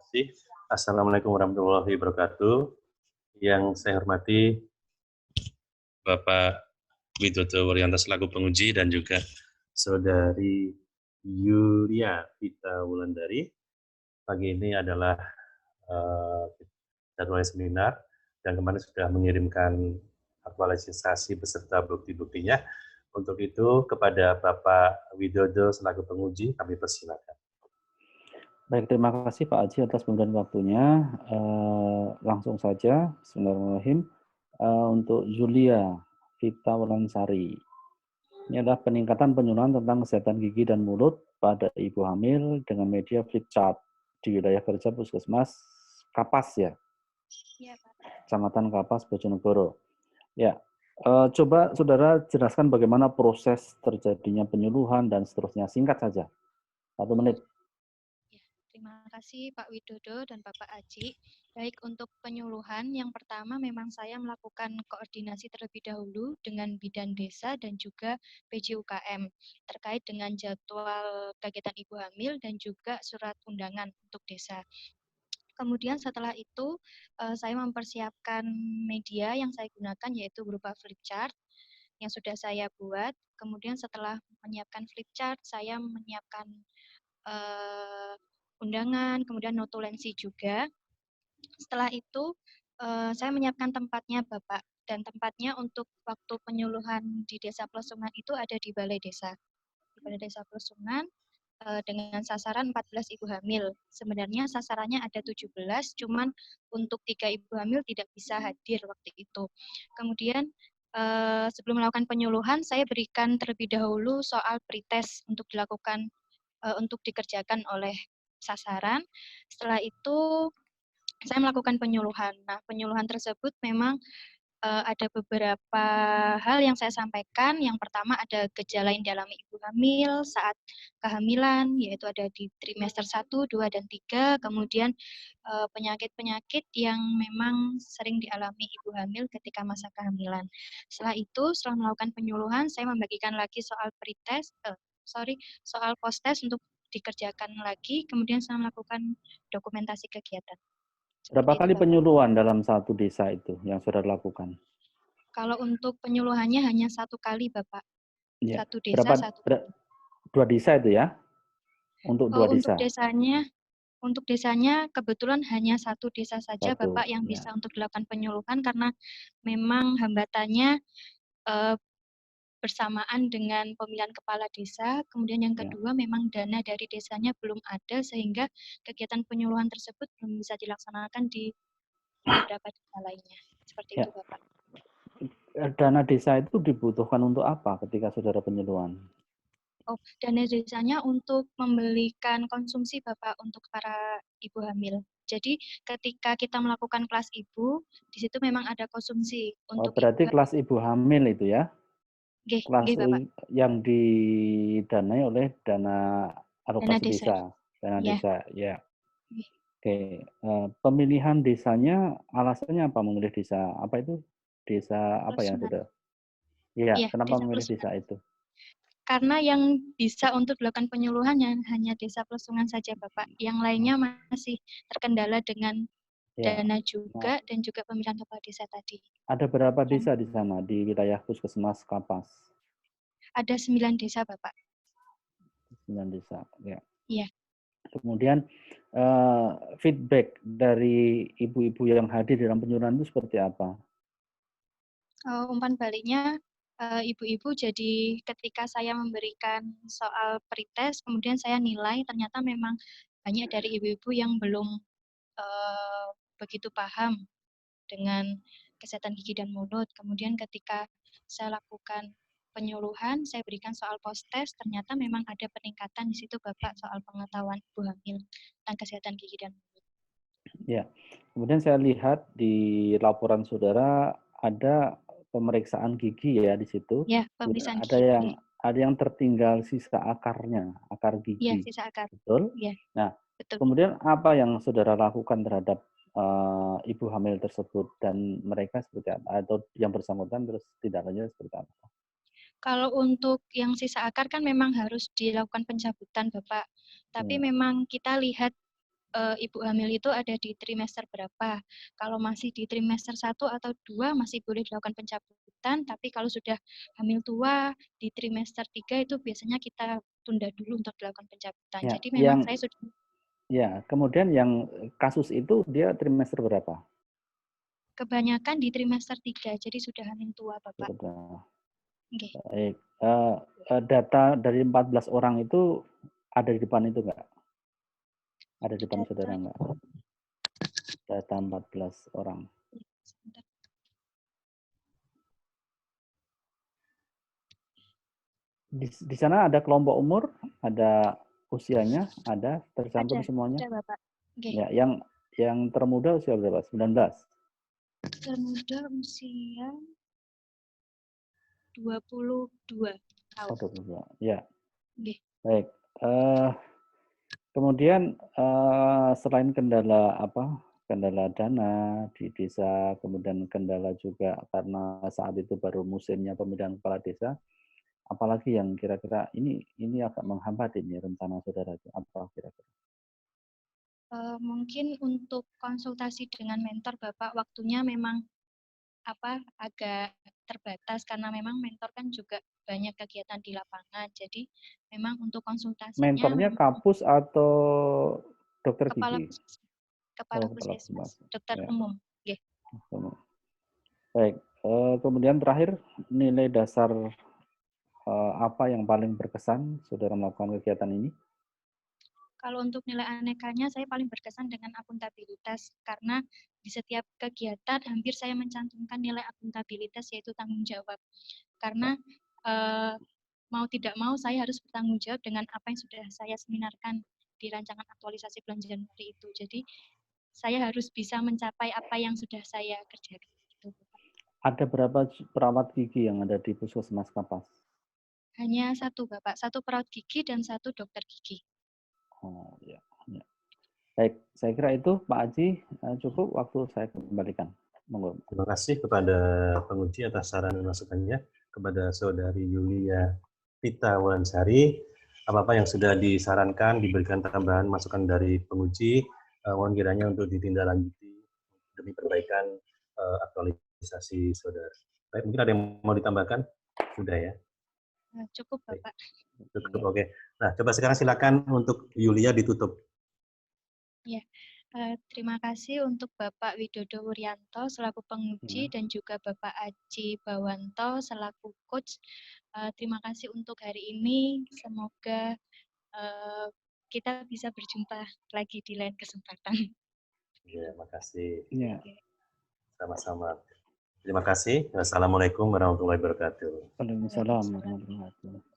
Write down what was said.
kasih. Assalamualaikum warahmatullahi wabarakatuh. Yang saya hormati Bapak Widodo Wuryanto selaku penguji dan juga Saudari Yulia Vita Wulandari. Pagi ini adalah jadwal seminar dan kemarin sudah mengirimkan aktualisasi beserta bukti-buktinya. Untuk itu kepada Bapak Widodo selaku penguji kami persilakan. Baik, terima kasih Pak Aji atas pemberian waktunya. Langsung saja, Bismillahirrahmanirrahim. Untuk Julia Vita Wulansari. Ini adalah peningkatan penyuluhan tentang kesehatan gigi dan mulut pada ibu hamil dengan media flip chart di wilayah kerja Puskesmas Kapas ya. Iya, Pak. Kecamatan Kapas, Bojonegoro. Ya, coba saudara jelaskan bagaimana proses terjadinya penyuluhan dan seterusnya. Singkat saja, 1 menit. Terima kasih Pak Widodo dan Bapak Aji. Baik, untuk penyuluhan, yang pertama memang saya melakukan koordinasi terlebih dahulu dengan bidan desa dan juga PJUKM terkait dengan jadwal kegiatan ibu hamil dan juga surat undangan untuk desa. Kemudian setelah itu saya mempersiapkan media yang saya gunakan yaitu berupa flip chart yang sudah saya buat. Kemudian setelah menyiapkan flip chart, saya menyiapkan undangan, kemudian notulensi juga. Setelah itu, saya menyiapkan tempatnya, Bapak. Dan tempatnya untuk waktu penyuluhan di Desa Plesungan itu ada di Balai Desa. Di Balai Desa Plesungan, dengan sasaran 14 ibu hamil. Sebenarnya sasarannya ada 17, cuman untuk 3 ibu hamil tidak bisa hadir waktu itu. Kemudian, sebelum melakukan penyuluhan, saya berikan terlebih dahulu soal pretest untuk dilakukan untuk dikerjakan oleh sasaran. Setelah itu saya melakukan penyuluhan. Nah, penyuluhan tersebut memang ada beberapa hal yang saya sampaikan. Yang pertama ada gejala yang dialami ibu hamil saat kehamilan, yaitu ada di trimester 1, 2, dan 3. Kemudian penyakit-penyakit yang memang sering dialami ibu hamil ketika masa kehamilan. Setelah itu, setelah melakukan penyuluhan, saya membagikan lagi soal pretest, soal post-test untuk dikerjakan lagi, kemudian saya melakukan dokumentasi kegiatan. Berapa kali penyuluhan dalam satu desa itu yang sudah lakukan? Kalau untuk penyuluhannya hanya 1 kali, Bapak. Ya. Satu desa, satu kali. 2 desa itu ya? Untuk 2 desa? Untuk desanya kebetulan hanya 1 desa saja, Bapak, yang ya. bisa untuk dilakukan penyuluhan karena memang hambatannya bersamaan dengan pemilihan kepala desa. Kemudian yang kedua memang dana dari desanya belum ada sehingga kegiatan penyuluhan tersebut belum bisa dilaksanakan di beberapa desa lainnya. Seperti itu, Bapak. Dana desa itu dibutuhkan untuk apa ketika saudara penyuluhan? Oh, dana desanya untuk membelikan konsumsi, Bapak, untuk para ibu hamil. Jadi ketika kita melakukan kelas ibu, di situ memang ada konsumsi untuk berarti kelas ibu hamil itu ya? Kelas Bapak. yang didanai oleh dana alokasi desa. Dana desa, ya. Oke, pemilihan desanya alasannya apa memilih desa? Apa itu? Desa apa ya, saudara? Iya, kenapa memilih desa itu? Karena yang bisa untuk dilakukan penyuluhan hanya Desa Plesungan saja, Bapak. Yang lainnya masih terkendala dengan dana juga dan juga pemilihan kepala desa tadi. Ada berapa desa di sana di wilayah Puskesmas Kapas? Ada 9 desa, Bapak. 9 desa, ya. Iya. Kemudian feedback dari ibu-ibu yang hadir dalam penyuluhan itu seperti apa? Umpan baliknya, ibu-ibu jadi ketika saya memberikan soal pretest, kemudian saya nilai, ternyata memang banyak dari ibu-ibu yang belum begitu paham dengan kesehatan gigi dan mulut. Kemudian ketika saya lakukan penyuluhan, saya berikan soal post-test, ternyata memang ada peningkatan di situ, Bapak, soal pengetahuan ibu hamil tentang kesehatan gigi dan mulut. Ya, kemudian saya lihat di laporan saudara ada pemeriksaan gigi ya di situ. Ya, pemeriksaan gigi. Ada yang tertinggal sisa akarnya, akar gigi. Iya, sisa akar. Betul? Ya, nah, betul. Kemudian apa yang saudara lakukan terhadap ibu hamil tersebut dan mereka seperti apa? Atau yang bersangkutan terus tidak lanjut seperti apa? Kalau untuk yang sisa akar kan memang harus dilakukan pencabutan, Bapak. Tapi memang kita lihat ibu hamil itu ada di trimester berapa. Kalau masih di trimester 1 atau 2 masih boleh dilakukan pencabutan, tapi kalau sudah hamil tua di trimester 3 itu biasanya kita tunda dulu untuk dilakukan pencabutan. Ya, Jadi memang yang saya sudah kemudian yang kasus itu dia trimester berapa? kebanyakan di trimester 3, jadi sudah hamil tua, Bapak. Sudah. Nggih. Baik. Data dari 14 orang itu ada di depan itu enggak? Ada di depan saudara Data, enggak? Data 14 orang. sebentar. Di sana ada kelompok umur, ada usianya, ada tercantum semuanya. Ada Bapak. Nggih. Ya, yang termuda usia berapa? 19. Termuda usia 22 tahun. 22. Ya. Nggih. Baik. Kemudian selain kendala kendala dana di desa, kemudian kendala juga karena saat itu baru musimnya pemilihan kepala desa, apalagi yang kira-kira ini agak menghambat ini rencana saudara itu apa kira-kira? Mungkin untuk konsultasi dengan mentor Bapak waktunya memang agak terbatas karena memang mentor kan juga banyak kegiatan di lapangan. Jadi memang untuk konsultasinya Mentornya kampus atau dokter kepala gigi? kepala Kepala puskesmas, puskesmas. dokter Ya. umum. Nggih. Baik. Kemudian terakhir nilai dasar apa yang paling berkesan saudara melakukan kegiatan ini? Kalau untuk nilai anekanya saya paling berkesan dengan akuntabilitas karena di setiap kegiatan hampir saya mencantumkan nilai akuntabilitas yaitu tanggung jawab. Karena mau tidak mau saya harus bertanggung jawab dengan apa yang sudah saya seminarkan di rancangan aktualisasi bulan Januari itu. Jadi saya harus bisa mencapai apa yang sudah saya kerjakan. Gitu. Ada berapa perawat gigi yang ada di Puskesmas Kapas? Hanya satu Bapak, satu perawat gigi dan satu dokter gigi. Oh ya. Baik, saya kira itu Pak Aji cukup waktu saya kembalikan. Monggo. Terima kasih kepada penguji atas saran dan masukannya, kepada Saudari Yulia Vita Wulansari. Apa-apa yang sudah disarankan, diberikan tambahan masukan dari penguji, mohon kiranya untuk ditindaklanjuti demi perbaikan aktualisasi saudara. Baik, mungkin ada yang mau ditambahkan? Sudah ya? Cukup Bapak. Cukup, oke. Nah, coba sekarang silakan untuk Yulia ditutup. Ya, terima kasih untuk Bapak Widodo Wuryanto selaku penguji dan juga Bapak Aji Bawanto selaku coach. Terima kasih untuk hari ini. Semoga kita bisa berjumpa lagi di lain kesempatan. Ya, makasih. Ya. Sama-sama. Terima kasih. Wassalamualaikum warahmatullahi wabarakatuh. Waalaikumsalam warahmatullahi wabarakatuh.